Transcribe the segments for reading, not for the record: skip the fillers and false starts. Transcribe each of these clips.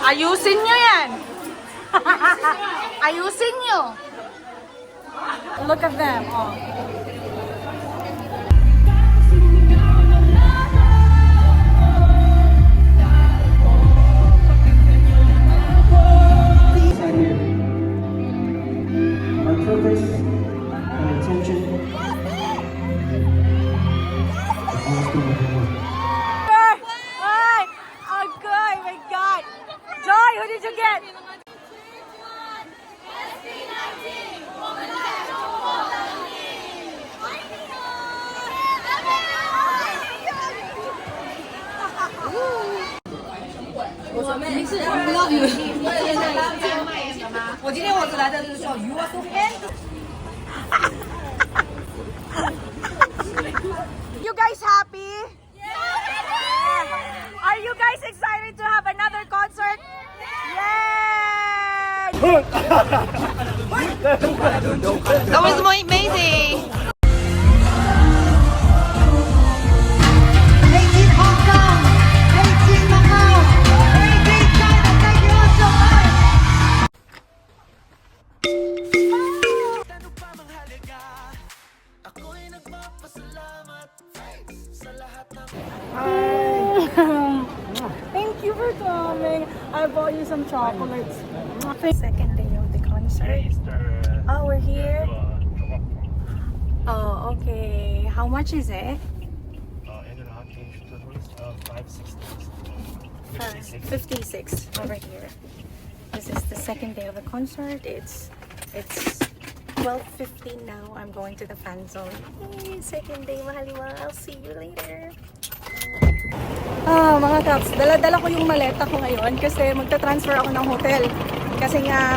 Ayusin nyo yan. Ayusin nyo. Look at them. Oh. Our purpose, our intention, always be with you. Hi! Oh, good! My God! Joy, who did you get? You guys happy? Are you guys excited to have another concert? Yay! That was amazing. Thank you for coming. I bought you some chocolates. Second day of the concert. Oh, we're here. Oh, okay. How much is it? 56 over here. This is the second day of the concert. It's 12:15 now. I'm going to the fan zone. Hey, second day, mahaliwa. I'll see you later. Mga kaps, dala-dala ko yung maleta ko ngayon kasi magta-transfer ako ng hotel. Kasi nga,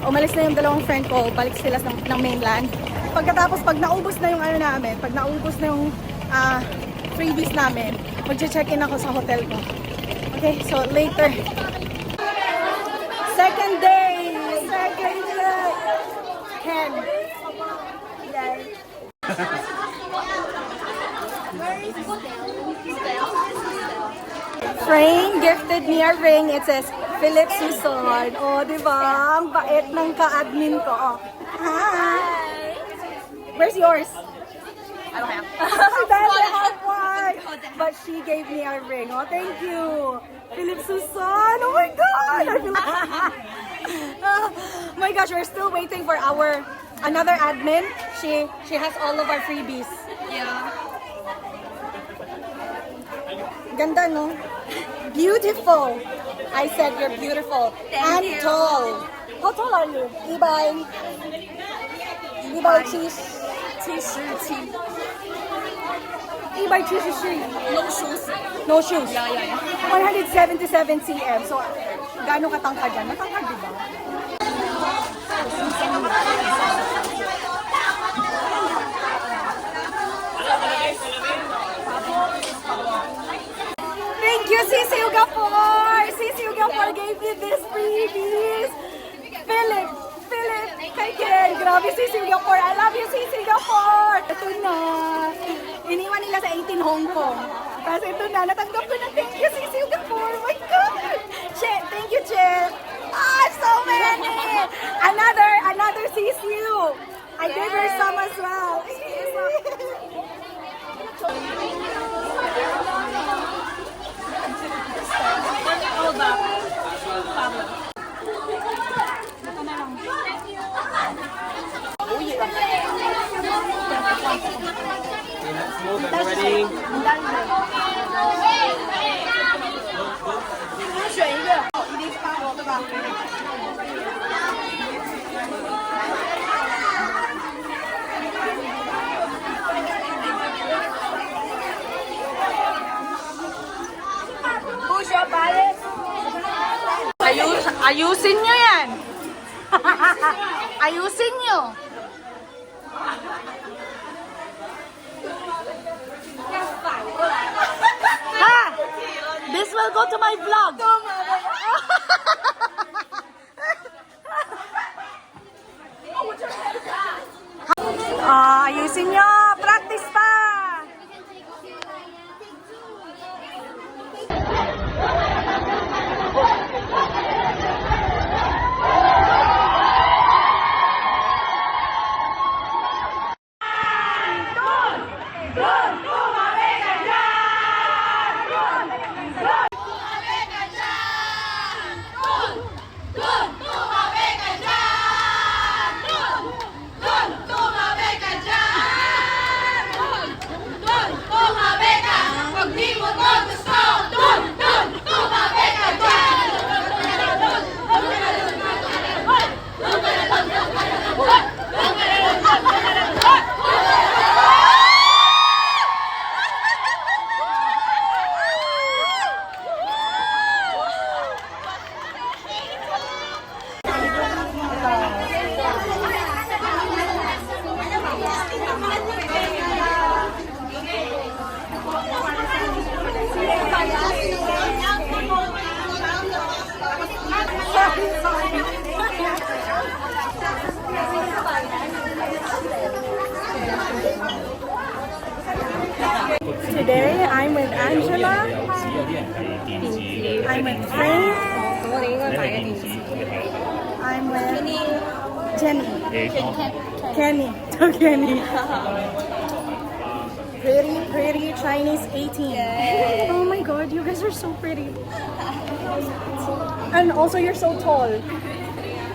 umalis na yung dalawang friend ko, balik sila ng mainland. Pagkatapos, pag naubos na yung ano namin, pag naubos na yung freebies namin, mag-check-in ako sa hotel ko. Okay, so later. Second day! Second day! Ken. Yay. Frank gifted me a ring. It says, Philip Suson. Oh, di ba? Ang bait ng ka-admin ko. Oh. Hi! Where's yours? I don't have. She doesn't have one. But she gave me a ring. Oh, thank you. Philip Suson. Oh my God! I feel oh my gosh, we're still waiting for our another admin. She has all of our freebies. Yeah. Ganda, no? Beautiful. I said you're beautiful. Thank and you. tall. How tall are you? Ibay. Ibay cheese. Ibay cheese. No shoes. No shoes. Yeah. 177 cm. So, gaano katangkad yan? Matangkad, di ba? Thank you, Sisi Ugapor! Sisi Ugapor gave me this freebies! Philip! Kay Ken! Grabe, Sisi Ugapor! I love you, Sisi Ugapor! Ito na! Iniwan nila sa 18 Hong Kong. Tapos ito na, natanggap ko na. Thank you, Sisi Ugapor! Oh my God! Che! Thank you, Che! Ah, so many! Another CCU! I gave her some as well. Hold up. Ready? 选一个，一定是法国，对吧？不学白的。Ayusin nyo yan. Ayusin nyo. Ha! This will go to my vlog. Ayusin nyo. Practice pa. Angela. I'm with Frank. I'm with Jenny. Kenny. Kenny. Pretty Chinese 18. Oh my god, you guys are so pretty. And also you're so tall.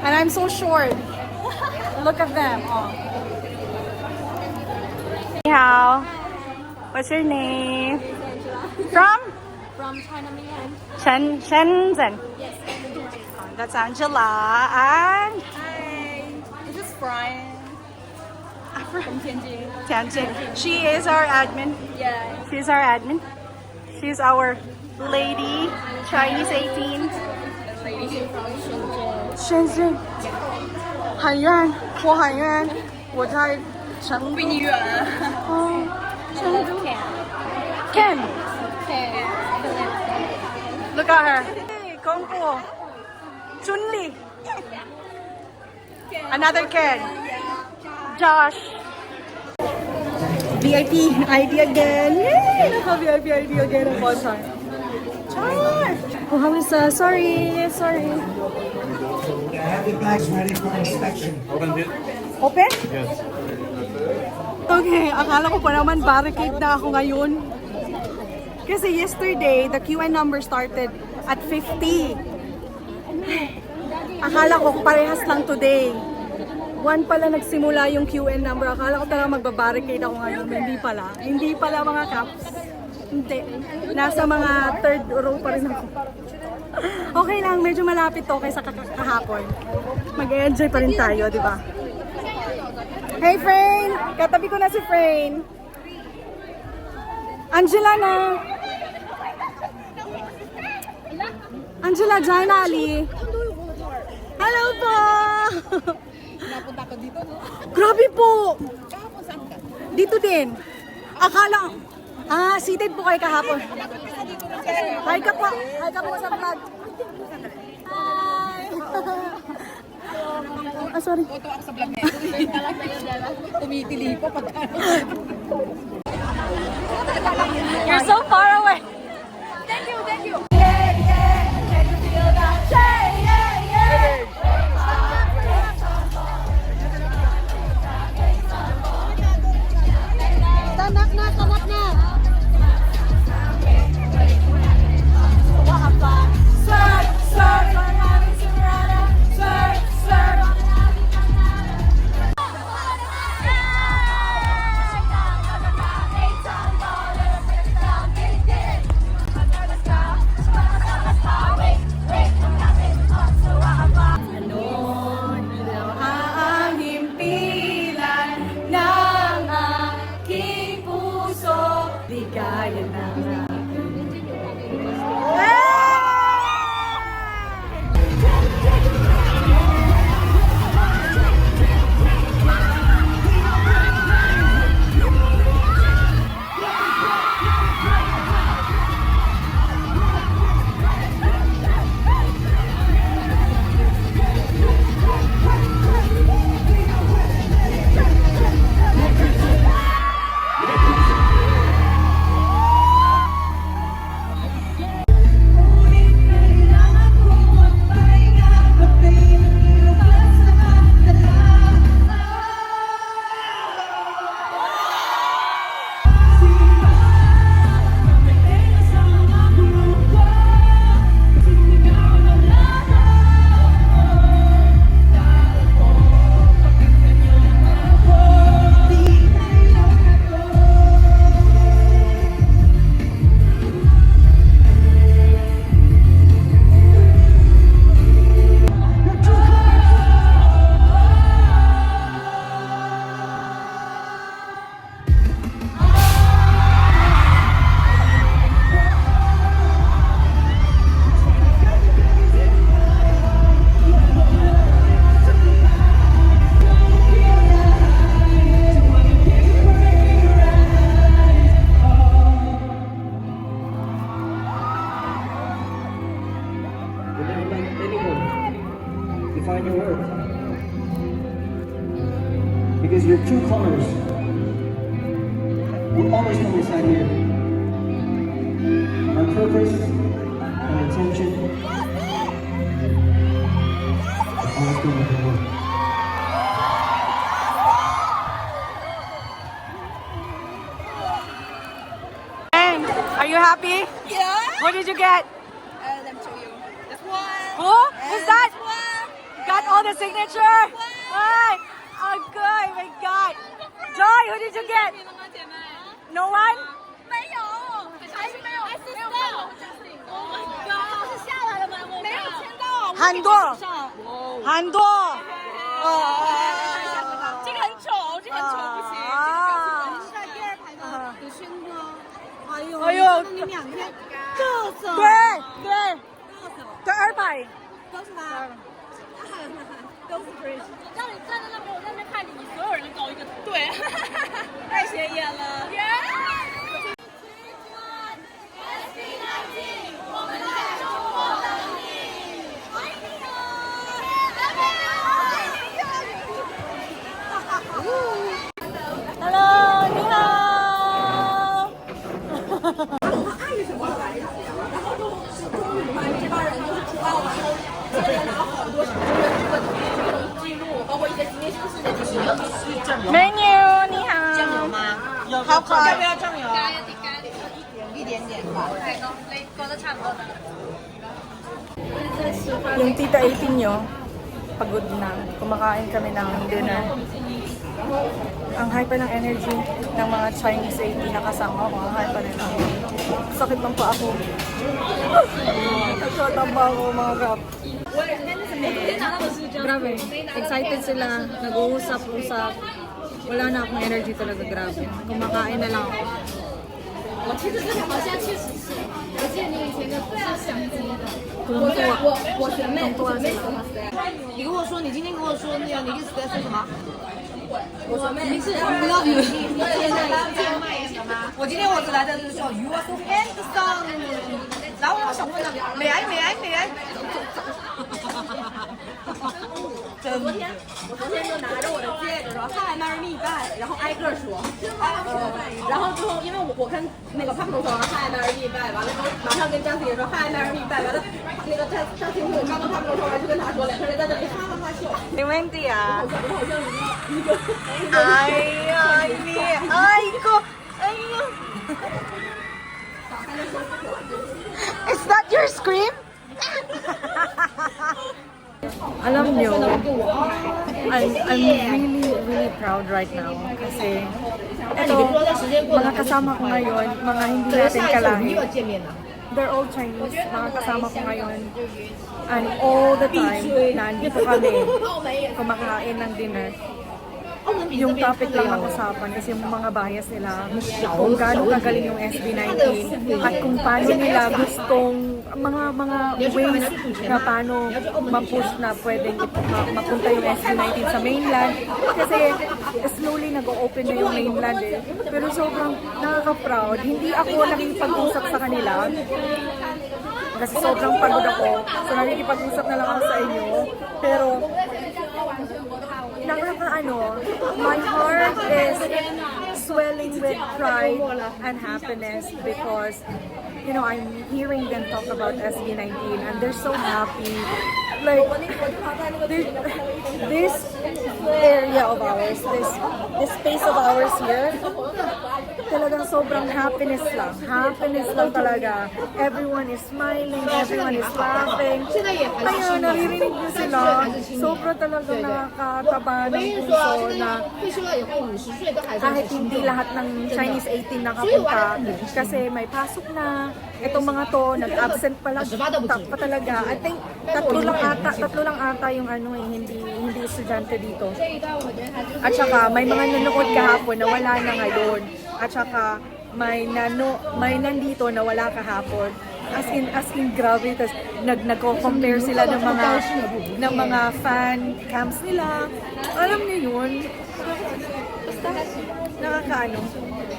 And I'm so short. Look at them. Oh. Ni hao. What's your name? From? From China Mainland. Shenzhen. Yes. Oh, that's Angela. And Hi. This is Brian from Tianjin. Tianjin. She is our admin. Yeah. She's our admin. She's our lady, Chinese 18. Shenzhen. 很远，我很远，我在成比你远。哦，成都。Ken. Look at her. Hey, Kongpo. Chunli. Another Ken. Josh. VIP ID again. Yay! Naka-VIP ID again ang bonsai. Char! Oh, how is, sorry. I have the bags ready for inspection. Open? Yes. Okay, akala ko pa naman barricade na ako ngayon. Kasi yesterday, the QN number started at 50. Akala ko parehas lang today. 1 pala nagsimula yung QN number. Akala ko talaga magbabarricade ako ngayon. Hindi pala. Hindi pala mga caps. Hindi. Nasa mga 3rd row pa rin ako. Okay lang, medyo malapit to kaysa kahapon. Mag-enjoy pa rin tayo, di ba? Hey, Frain! Katabi ko na si Frain. Angela na. Angela, dyan, Ali. Hello po! Napunta ko dito, no? Grabe po! Kahapon saan ka? Dito din. Akala, seated po kayo kahapon. Hi ka po. Hi ka po sa vlog. Hi! Sorry. Photo ako sa vlog niya. Tumitili ko pag You're so far away. Thank you, thank you. Tanak na, tanak na. Ang himpilan ng aking puso, bigayan ng Define your worth. Because your true colors will always come inside here. purpose and intention. Always go with the Lord. And are you happy? Yeah. What did you get? Let me show you. This one. Who? Who's that? Got all the signature? Hi. Oh, good. My God. Joy, who did you get? No one? 没有，还是没有，还是没有看到。Oh my god，是下来了吗？我没有签到。很多，很多。这个很丑，这个很丑，不行。这个第二排的有轩哥。哎呦，你们两天嘚瑟。对对，第二排。都是他。都是 Chris。让你站在那边，我在那边看你，所有人都高一个头。对，太显眼了。Hello，你好。menu， 你好。酱油吗？好可爱。要不要酱油？一点点吧。你覺得差唔多得啦。Yung tita 18 nyo, pagod na. Kumakain kami ng dinner. Ang high pa ng energy ng mga Chinese 18 na kasama ko. Ang high pa nila. Sakit ng pa ako. Nagshort ang pa ako mga kap. Grabe. Excited sila. Nag-uusap-usap. Wala na akong energy talaga. Grabe. Kumakain na lang ako. 我其实这个好像确实是，我记得你以前的不是相机的，我学妹准备什么？你跟我说，你今天跟我说那个，你一直在说什么？我妹没事，不要语。我今天我只来的就是说 You are so handsome， 然后我想问了，美癌。真的。我昨天就拿着我的戒指说 Hi marry me back， 然后挨个说，然后之后因为我跟那个胖头说 Hi marry me back， 完了之后马上跟张姐说 Hi marry me back， 完了那个张婷婷刚跟胖头说完就跟他说，两个人在这里哈哈哈笑。你 Wendy 啊？我好像一个。哎呀，你，哎哥，哎呀。Is that your scream? Alam nyo, I'm really proud right now kasi ito, mga kasama ko ngayon, mga hindi natin kalahi. They're all Chinese, mga kasama ko ngayon. And all the time, nandito kami kumakain ng dinner. Yung topic lang ng usapan is yung mga bias nila, kung gaano kagaling yung SB19 at kung paano nila gustong mga ways na paano ma-push na pwedeng mapunta yung SB19 sa mainland kasi slowly nag-o-open na yung mainland eh. Pero sobrang nakaka-proud. Hindi ako nakikipag-usap sa kanila kasi sobrang pagod ako. So nakikipag-usap na lang ako sa inyo. Pero my heart is swelling with pride and happiness because, you know, I'm hearing them talk about SB19 and they're so happy. Like, this area of ours, this space of ours here, talagang sobrang happiness lang. Happiness lang talaga. Everyone is smiling, everyone is laughing. Ayun, naririnig nyo sila. Sobrang talagang nakakataba ng puso na kahit hindi lahat ng Chinese 18 nakapunta kasi may pasok na. Itong mga to, nag-absent pa talaga. I think tatlo lang ata yung hindi estudyante dito. At saka may mga nanonood kahapon na wala na ngayon. At saka may nandito na wala kahapon. As in grabe. Tapos nagko-compare sila ng mga fan camps nila. Alam niyo yun? Basta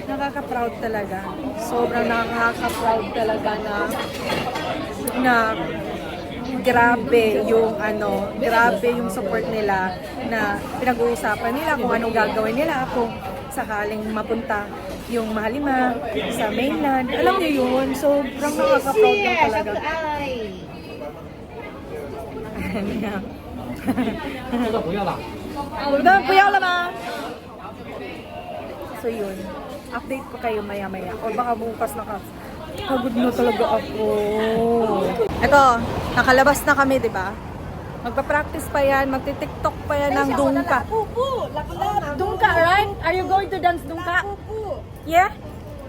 nakaka-proud talaga. Sobrang nakaka-proud talaga na grabe yung support nila na pinag-uusapan nila kung anong gagawin nila, kung sakaling mapunta yung Mahalima sa mainland. Alam niyo yun, sobrang nakaka-proud lang talaga. Puyaw lang. So yun, update ko kayo maya-maya. O baka bukas pagod na talaga ako. Ito, nakalabas na kami, di ba? Magpa-practice pa yan, magti-tiktok pa yan ng dungka. Dungka, right? Are you going to dance dungka? Yeah?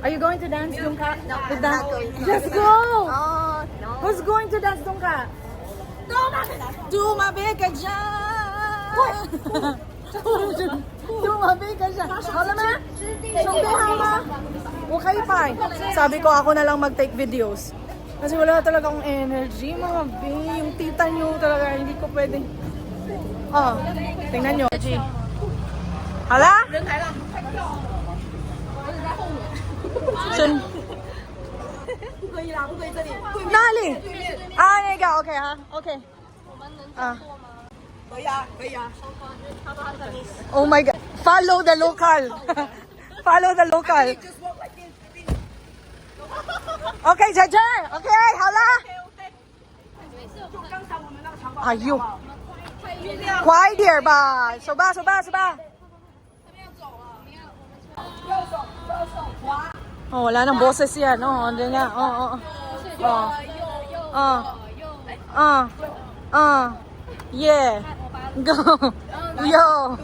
Are you going to dance dungka? No, I'm not going to. Let's go! Oh, no. Who's going to dance dungka? Dumabi ka dyan! Dumabi ka dyan! Alam mo? Sumbihan mo! Okay, fine. Sabi ko ako na lang mag-take videos. Kasi wala talaga akong energy, mga B. Yung tita nyo talaga, hindi ko pwedeng... Oh, tingnan nyo. Hala? Sun. Nali? Ah, 那个 OK 哈 ，OK。啊。Oh my God! Follow the local. Follow the local. Okay, 姐姐 ，OK， 好啦。哎呦，快一点吧，走吧，走吧，走吧。Oh, wala nang boses yan. Oh, hindi nga. Oh, oh. Oh. Yeah. Go. Yo.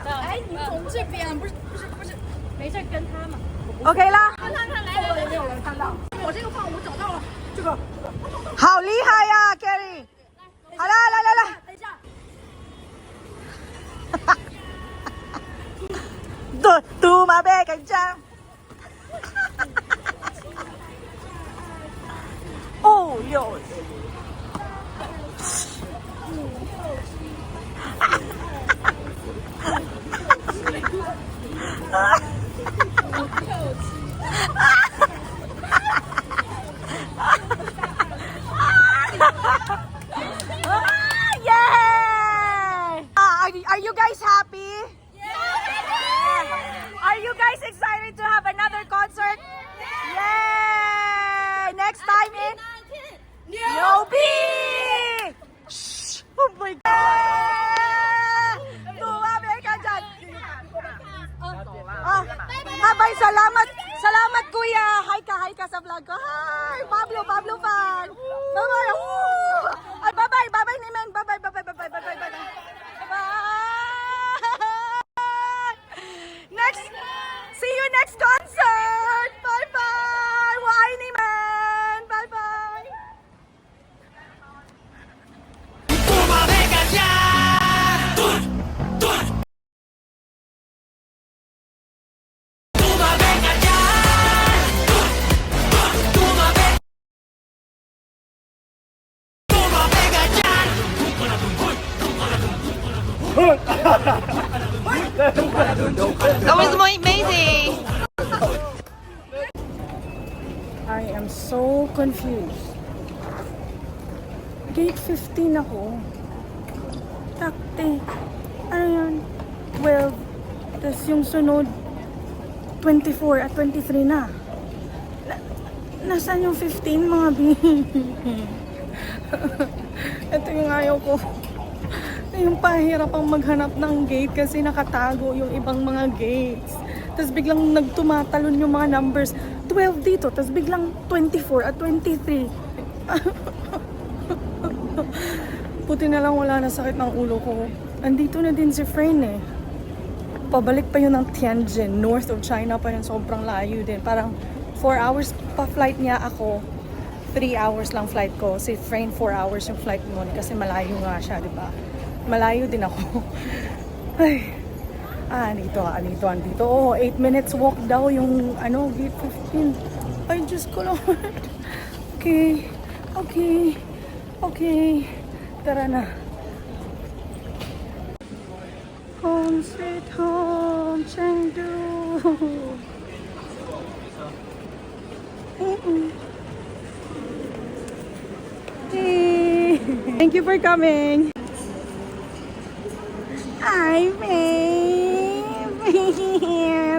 哎，你从这边，不是，没事，跟他嘛。 OK 啦。看，来，没有人看到。我这个放我找到了，这个。好厉害呀 ，Gary！ 好啦，来。等一下。Tumabi ka dyan. Oh, yun. Yay! Are you guys happy? Are you guys excited to have another concert? Yay! Next time in Nyobi! Shh! Oh my God! Tumabi ka dyan! Bye-bye! Salamat kuya! Hi ka sa vlog ko! Hi! Pablo fan! Bye-bye! Ay, bye-bye Nimen! Bye-bye! See you next concert! Bye-bye! Why Nimen! Bye-bye! That was amazing. I am so confused. Gate 15 ako. Takte. Ano yun? 12. Tapos yung sunod, 24 at 23 na. Nasaan yung 15 mga Ito yung ayaw ko. Yung pahirap ang maghanap ng gate kasi nakatago yung ibang mga gates. Tapos biglang nagtumatalon yung mga numbers. 12 dito, tapos biglang 24 at 23. Buti na lang wala na sakit ng ulo ko. Andito na din si Fran eh. Pabalik pa yun ng Tianjin, north of China pa yun, sobrang layo din. Parang 4 hours pa flight niya ako. 3 hours lang flight ko. Si Fran 4 hours yung flight mo kasi malayo nga siya, di ba? Malayo din ako. Ay. Andito. Oh, 8 minutes walk daw yung gate 15. Ay, Diyos ko Lord. Okay. Tara na. Home sweet home, Chengdu. Hey. Thank you for coming. Hi, babe.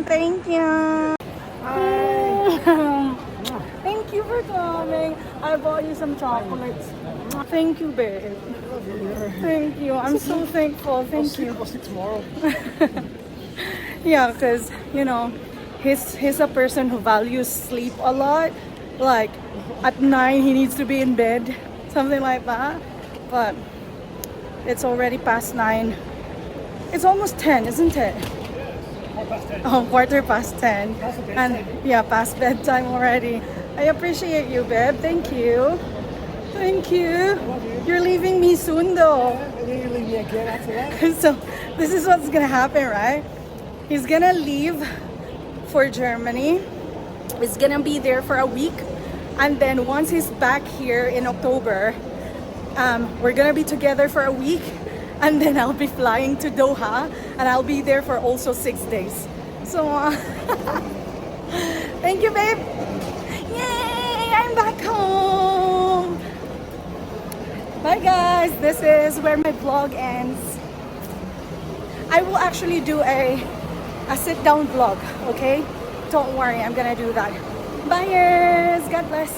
Thank you. Thank you for coming. I bought you some chocolates. Thank you, babe. Thank you. I'm so thankful. Thank you. I'll see tomorrow. Yeah, because, you know, he's a person who values sleep a lot. Like, at 9, he needs to be in bed. Something like that. But it's already past 9. It's almost 10, isn't it? Oh, 10:15. And yeah, past bedtime already. I appreciate you, babe. Thank you. Thank you. You're leaving me soon, though. And then you leave me again after that? So this is what's gonna happen, right? He's gonna leave for Germany. He's gonna be there for a week, and then once he's back here in October, we're gonna be together for a week, and then I'll be flying to Doha, and I'll be there for also 6 days. So thank you, babe. Yay! I'm back home. Bye, guys. This is where my vlog ends. I will actually do a sit-down vlog, okay? Don't worry, I'm gonna do that. Bye, God bless.